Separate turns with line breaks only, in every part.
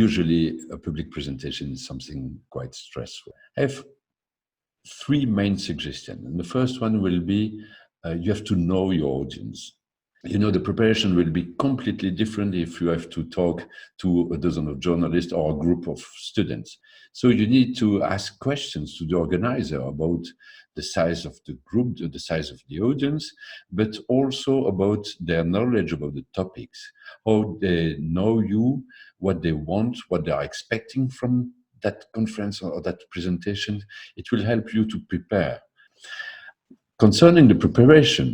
usually a public presentation is something quite stressful. I have three main suggestions. And the first one will be you have to know your audience. You know, the preparation will be completely different if you have to talk to a dozen of journalists or a group of students. So you need to ask questions to the organizer about the size of the group, the size of the audience, but also about their knowledge about the topics, how they know you, what they want, what they are expecting from that conference or that presentation. It will help you to prepare. Concerning the preparation,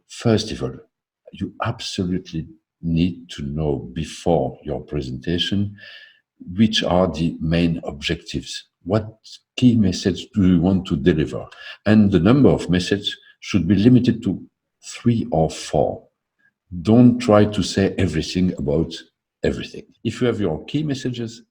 first of all, you absolutely need to know before your presentation which are the main objectives. What key message do you want to deliver? And the number of messages should be limited to 3 or 4. Don't try to say everything about everything. If you have your key messages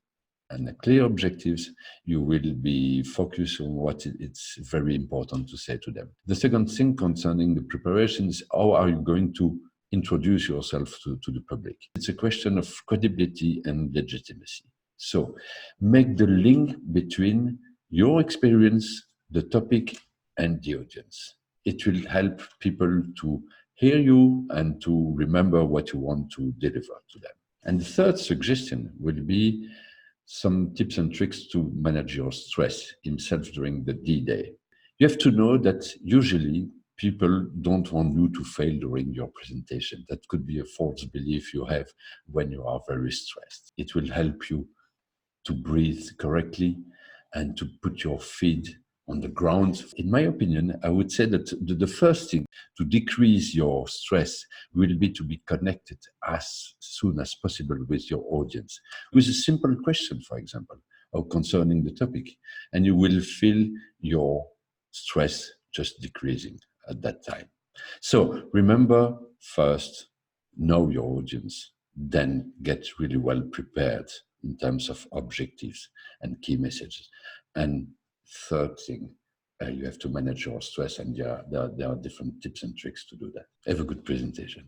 and the clear objectives, you will be focused on what it's very important to say to them. The second thing concerning the preparation is how are you going to introduce yourself to the public? It's a question of credibility and legitimacy. So make the link between your experience, the topic, and the audience. It will help people to hear you and to remember what you want to deliver to them. And the third suggestion will be some tips and tricks to manage your stress himself during the D-Day. You have to know that usually people don't want you to fail during your presentation. That could be a false belief you have when you are very stressed. It will help you to breathe correctly and to put your feet on the ground. In my opinion, I would say that the first thing to decrease your stress will be to be connected as soon as possible with your audience with a simple question, for example, or concerning the topic, and you will feel your stress just decreasing at that time. So remember, first, know your audience, then get really well prepared in terms of objectives and key messages. And third thing, you have to manage your stress, and there are different tips and tricks to do that. Have a good presentation.